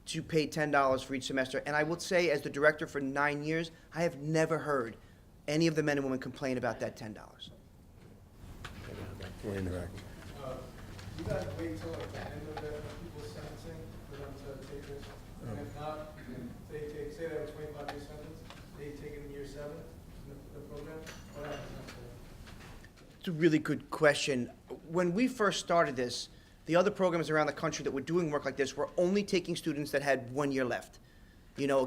to pay $10 for each semester. And I will say, as the director for 9 years, I have never heard any of the men and women complain about that $10. Way in the back. You guys wait till like the end of the people's sentencing for them to take this? And if not, they take, say they have a 25-year sentence, they take it in year 7 in the program? What happens after that? It's a really good question. When we first started this, the other programs around the country that were doing work like this were only taking students that had 1 year left.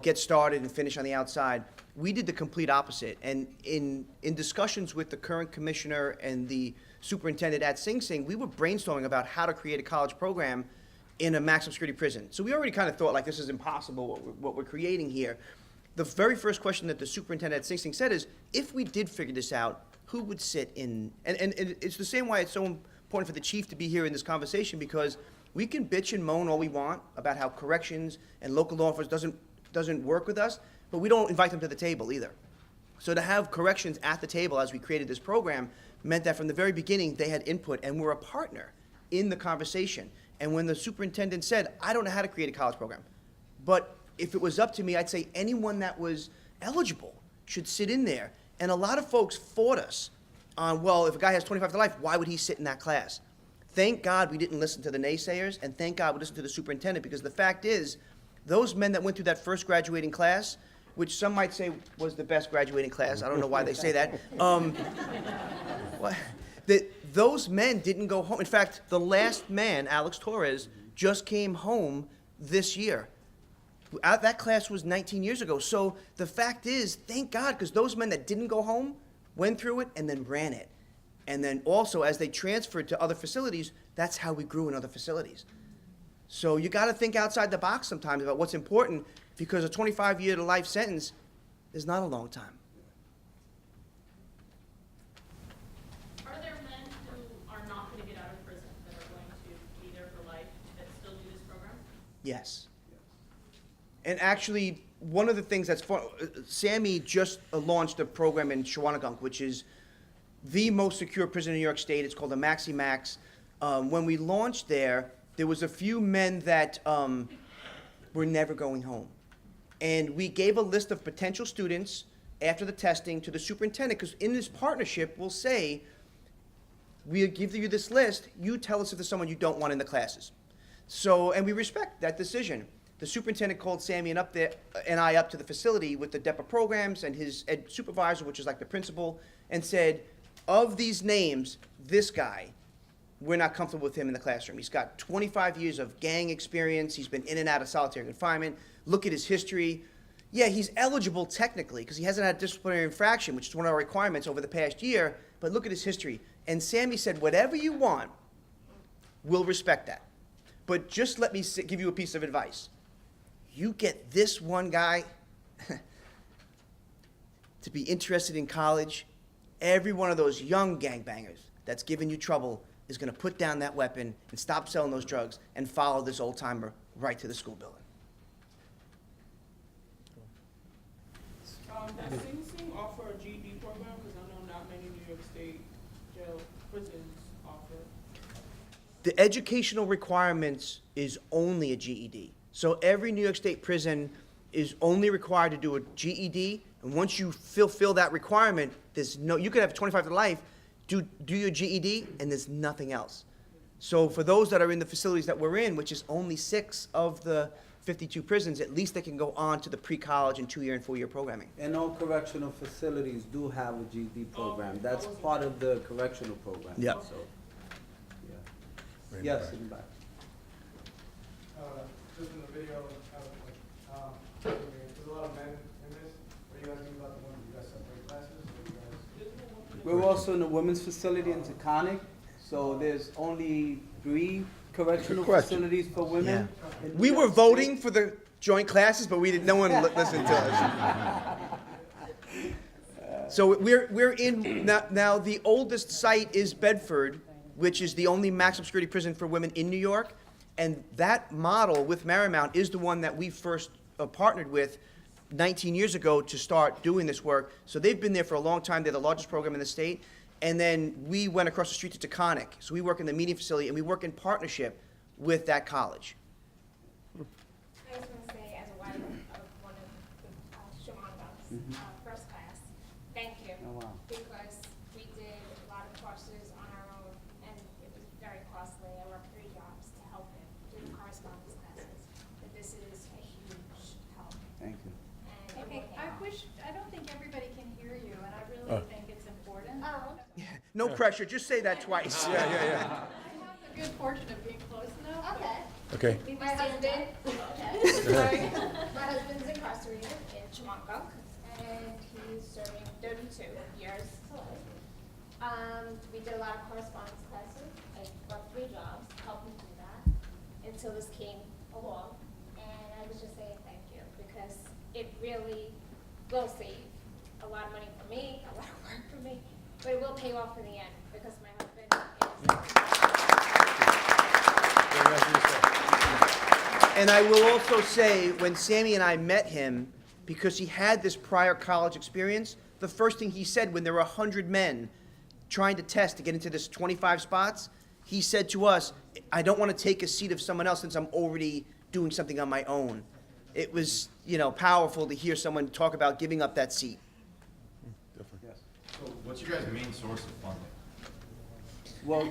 Get started and finish on the outside. We did the complete opposite. And in discussions with the current commissioner and the superintendent at Sing Sing, we were brainstorming about how to create a college program in a maximum security prison. So we already kind of thought like this is impossible what we're creating here. The very first question that the superintendent at Sing Sing said is, if we did figure this out, who would sit in, and it's the same why it's so important for the chief to be here in this conversation, because we can bitch and moan all we want about how corrections and local law enforcement doesn't work with us, but we don't invite them to the table either. So to have corrections at the table as we created this program meant that from the very beginning they had input and were a partner in the conversation. And when the superintendent said, I don't know how to create a college program, but if it was up to me, I'd say anyone that was eligible should sit in there. And a lot of folks fought us on, well, if a guy has 25 to life, why would he sit in that class? Thank God we didn't listen to the naysayers, and thank God we listened to the superintendent, because the fact is, those men that went through that first graduating class, which some might say was the best graduating class, I don't know why they say that, those men didn't go home. In fact, the last man, Alex Torres, just came home this year. That class was 19 years ago. So the fact is, thank God, because those men that didn't go home went through it and then ran it. And then also, as they transferred to other facilities, that's how we grew in other facilities. So you got to think outside the box sometimes about what's important, because a 25-year to life sentence is not a long time. Are there men who are not going to get out of prison that are going to be there for life that still do this program? Yes. And actually, one of the things that's fun, Sammy just launched a program in Shawanagon, which is the most secure prison in New York State. It's called the Maxi Max. When we launched there was a few men that were never going home. And we gave a list of potential students after the testing to the superintendent, because in this partnership, we'll say, we'll give you this list, you tell us if there's someone you don't want in the classes. So, and we respect that decision. The superintendent called Sammy and I up to the facility with the DEPA programs and his ed supervisor, which is like the principal, and said, of these names, this guy, we're not comfortable with him in the classroom. He's got 25 years of gang experience. He's been in and out of solitary confinement. Look at his history. Yeah, he's eligible technically because he hasn't had a disciplinary infraction, which is one of our requirements over the past year, but look at his history. And Sammy said, whatever you want, we'll respect that. But just let me give you a piece of advice. You get this one guy to be interested in college, every one of those young gangbangers that's giving you trouble is going to put down that weapon and stop selling those drugs and follow this old-timer right to the school building. Does Sing Sing offer a GED program? Because I know not many New York State jail prisons offer. The educational requirements is only a GED. So every New York State prison is only required to do a GED, and once you fulfill that requirement, you could have 25 to life, do your GED, and there's nothing else. So for those that are in the facilities that we're in, which is only 6 of the 52 prisons, at least they can go on to the pre-college and 2-year and 4-year programming. And all correctional facilities do have a GED program. That's part of the correctional program. Yep. So, yeah. Yes, in the back. Just in the video, there's a lot of men in this. What do you guys think about the women? You guys separate classes? We're also in the women's facility in Taconic, so there's only 3 correctional facilities for women. Yeah. We were voting for the joint classes, but no one listened to us. So we're in, now the oldest site is Bedford, which is the only maximum security prison for women in New York. And that model with Marymount is the one that we first partnered with 19 years ago to start doing this work. So they've been there for a long time. They're the largest program in the state. And then we went across the street to Taconic. So we work in the meeting facility, and we work in partnership with that college. I just want to say, as a wife of one of the Shawanagan's first class, thank you. Oh, wow. Because we did a lot of courses on our own, and it was very costly. I worked 3 jobs to help him do the correspondence classes. But this is a huge help. Thank you. And Okay, I don't think everybody can hear you, and I really think it's important. Oh. No pressure, just say that twice. I have the good fortune of being close enough. Okay. Okay. My husband, okay. My husband's incarcerated in Chemungking, and he's serving 32 years to life. We did a lot of correspondence classes. I worked 3 jobs, helped him do that. until this came along. And I was just saying thank you, because it really will save a lot of money for me, a lot of work for me, but it will pay off in the end, because my husband And I will also say, when Sammy and I met him, because he had this prior college experience, the first thing he said when there were 100 men trying to test to get into this 25 spots, he said to us, I don't want to take a seat of someone else since I'm already doing something on my own. It was, powerful to hear someone talk about giving up that seat. So what's your guys' main source of funding? Well,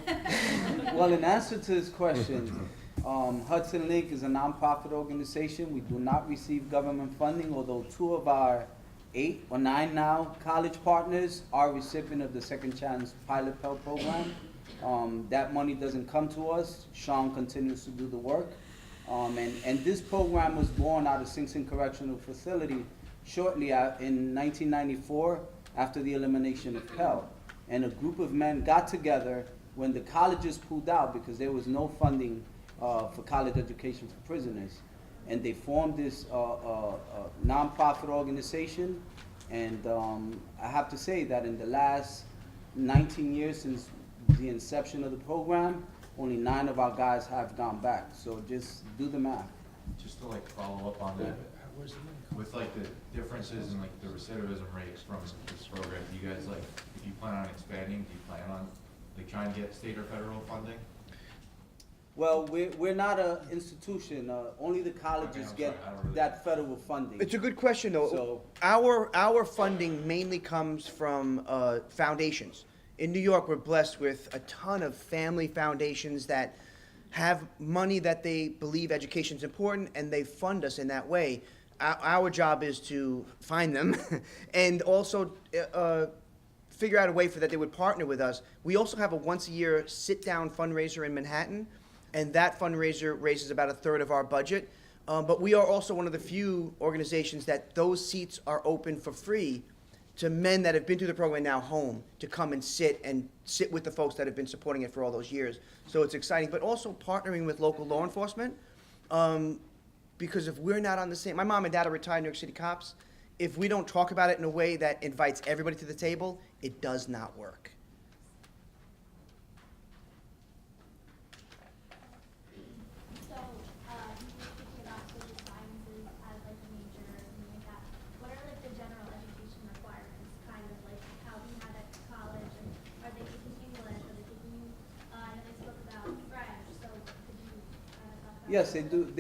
in answer to this question, Hudson Link is a nonprofit organization. We do not receive government funding, although 2 of our 8 or 9 now college partners are recipient of the Second Chance Pilot Pell Program. That money doesn't come to us. Sean continues to do the work. And this program was born out of Sing Sing Correctional Facility shortly in 1994 after the elimination of Pell. And a group of men got together when the colleges pulled out because there was no funding for college education for prisoners. And they formed this nonprofit organization. And I have to say that in the last 19 years since the inception of the program, only 9 of our guys have gone back. So just do the math. Just to follow up on that, with the differences in the recidivism rates from this program, do you guys if you plan on expanding, do you plan on trying to get state or federal funding? Well, we're not an institution. Only the colleges get that federal funding. It's a good question, though. So- Our funding mainly comes from foundations. In New York, we're blessed with a ton of family foundations that have money that they believe education is important, and they fund us in that way. Our job is to find them and also figure out a way for that they would partner with us. We also have a once-a-year sit-down fundraiser in Manhattan, and that fundraiser raises about 1/3 of our budget. But we are also one of the few organizations that those seats are open for free to men that have been through the program now home to come and sit with the folks that have been supporting it for all those years. So it's exciting, but also partnering with local law enforcement, because if we're not on the same, my mom and dad are retired New York City cops. If we don't talk about it in a way that invites everybody to the table, it does not work. So, you about social sciences as a major or something like that. What are the general education requirements, kind of how we have at college, and are they taking English, are they taking, I know they spoke about French, so could you talk about Yes, they do.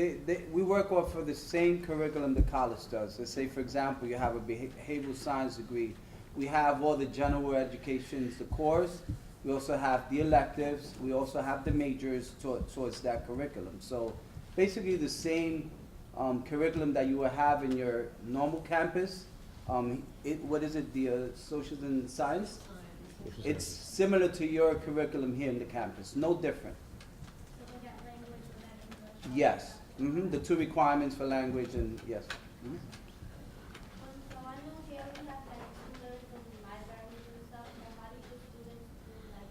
We work off of the same curriculum the college does. Let's say, for example, you have a behavioral science degree. We have all the general educations, the course. We also have the electives. We also have the majors towards that curriculum. So basically the same curriculum that you will have in your normal campus. What is it, the social and science? It's similar to your curriculum here in the campus, no different. So they get language and then English? Yes, the 2 requirements for language and yes. So I know here we have tutors and libraries and stuff, but how do the students do their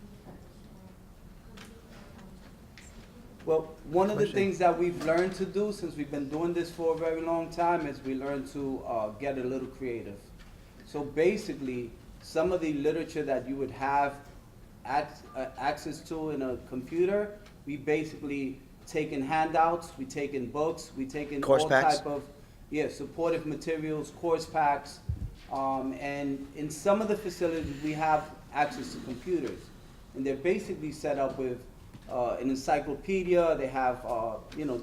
research or Well, one of the things that we've learned to do since we've been doing this for a very long time is we learn to get a little creative. So basically, some of the literature that you would have access to in a computer, we basically take in handouts, we take in books, we take in Course all packs? type of supportive materials, course packs, and in some of the facilities we have access to computers, and they're basically set up with an encyclopedia. They have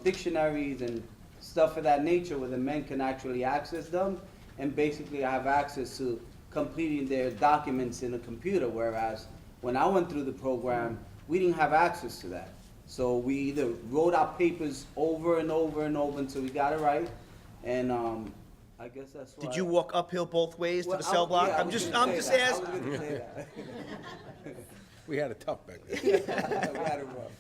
dictionaries and stuff of that nature where the men can actually access them, and basically have access to completing their documents in a computer. Whereas when I went through the program, we didn't have access to that. So we either wrote our papers over and over and over until we got it right, and I guess that's why. Did you walk uphill both ways to the cell block? I'm just asking. We had it tough back then. We had it rough.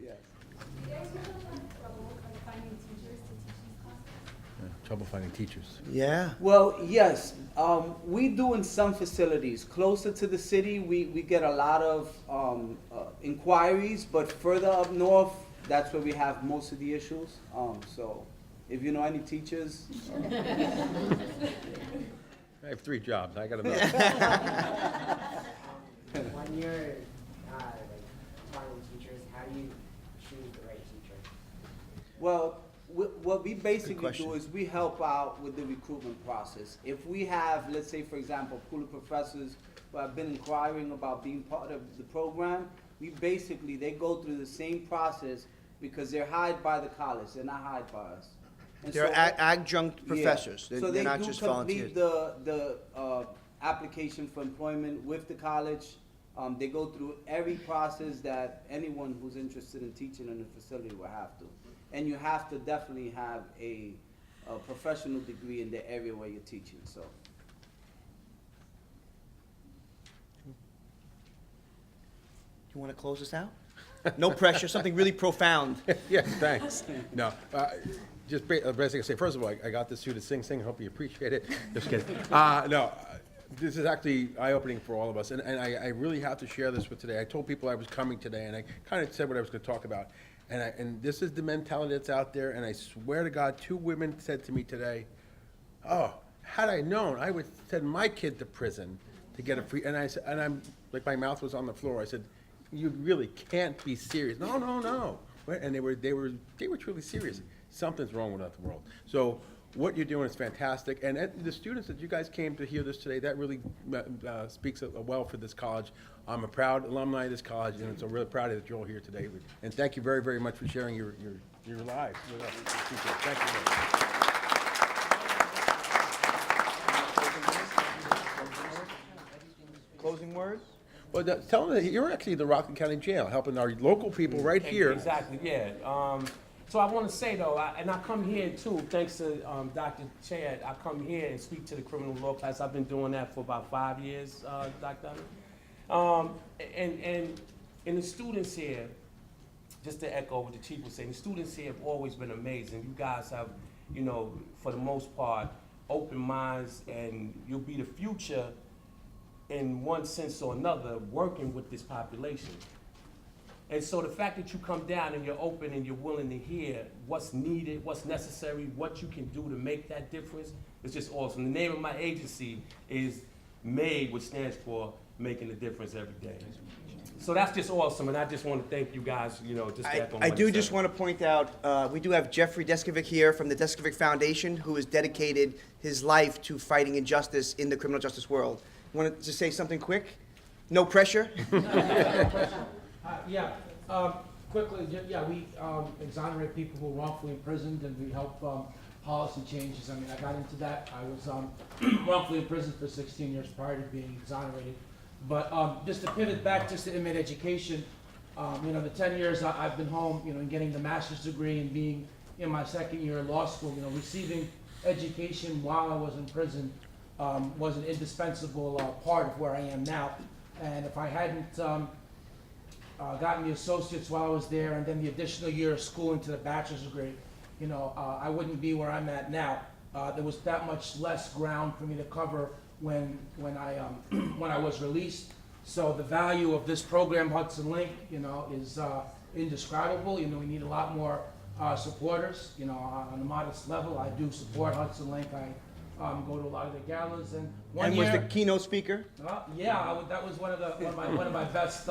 Yes. Do you guys usually have trouble finding teachers to teach these classes? Trouble finding teachers. Yeah. Well, yes, we do in some facilities. Closer to the city, we get a lot of inquiries, but further up north, that's where we have most of the issues. So if you know any teachers, I have 3 jobs, I gotta know. When you're finding teachers, how do you choose the right teacher? well, what we basically question. do is we help out with the recruitment process. If we have, let's say, for example, a pool of professors who have been inquiring about being part of the program, they go through the same process because they're hired by the college, they're not hired by us. And They're so- adjunct professors. Yeah. They're, they're not just volunteers. So they do complete the application for employment with the college. They go through every process that anyone who's interested in teaching in a facility will have to. And you have to definitely have a professional degree in the area where you're teaching, so. You want to close this out? No pressure, something really profound. Yeah, thanks. No, just basically say, first of all, I got this suit at Sing Sing, hope you appreciate it. Just kidding. No, this is actually eye-opening for all of us, and I really have to share this with today. I told people I was coming today, and I kind of said what I was going to talk about. And this is the mentality that's out there, and I swear to God, 2 women said to me today, oh, had I known, I would send my kid to prison to get a free, and I said, and I'm, like my mouth was on the floor, I said, you really can't be serious. No, no, no. And they were truly serious. Something's wrong with the world. So what you're doing is fantastic. And the students that you guys came to hear this today, that really speaks well for this college. I'm a proud alumni of this college, and so really proud that you're all here today. And thank you very, very much for sharing your lives with us. Thank you very much. Closing words? Well, tell them that you're actually the Rockland County Jail, helping our local people right here. Exactly, yeah. So I want to say though, and I come here too, thanks to Dr. Chad, I come here and speak to the criminal law class. I've been doing that for about 5 years, Dr. And the students here, just to echo what the chief was saying, the students here have always been amazing. You guys have, you know, for the most part, open minds, and you'll be the future in one sense or another, working with this population. And so the fact that you come down and you're open and you're willing to hear what's needed, what's necessary, what you can do to make that difference, is just awesome. The name of my agency is MADE, which stands for Making a Difference Every Day. So that's just awesome, and I just want to thank you guys, you know, just to echo I what do you just said. want to point out, we do have Jeffrey Deskovic here from the Deskovic Foundation, who has dedicated his life to fighting injustice in the criminal justice world. Want to say something quick? No pressure? Quickly, we exonerate people who are wrongfully imprisoned, and we help policy changes. I mean, I got into that. I was wrongfully imprisoned for 16 years prior to being exonerated. But just to pivot back just to inmate education, you know, the 10 years I've been home, you know, and getting the master's degree and being in my 2nd year of law school, you know, receiving education while I was in prison was an indispensable part of where I am now. And if I hadn't gotten the associates while I was there and then the additional year of school into the bachelor's degree, you know, I wouldn't be where I'm at now. There was that much less ground for me to cover when I was released. So the value of this program, Hudson Link, you know, is indescribable. You know, we need a lot more supporters. You know, on a modest level, I do support Hudson Link. I go to a lot of the galas, and Was the keynote speaker? That was one of my best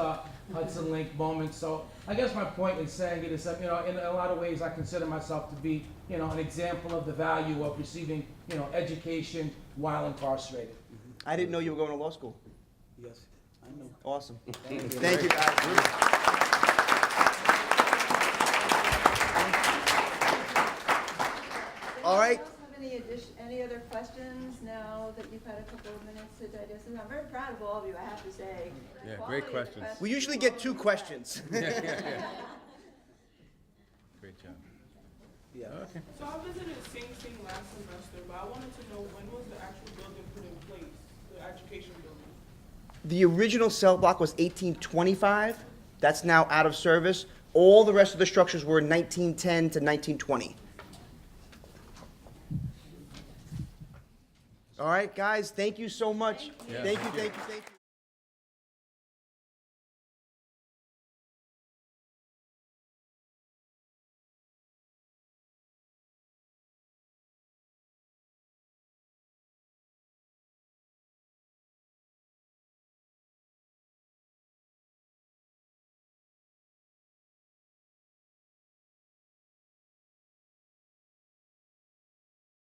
Hudson Link moments. So I guess my point in saying it is that, you know, in a lot of ways I consider myself to be, you know, an example of the value of receiving, you know, education while incarcerated. I didn't know you were going to law school. Yes, I know. Awesome. Thank you. Thank you, guys. All right. Any other questions now that you've had a couple of minutes to digest this? I'm very proud of all of you, I have to say. Yeah, Quality great of questions. We usually get 2 questions. Great job. Yeah. Okay. So I visited Sing Sing last semester, but I wanted to know, when was the actual building put in place, the education building? The original cell block was 1825. That's now out of service. All the rest of the structures were 1910 to 1920. All right, guys, thank you so much. Yeah. Thank you, thank you, thank you.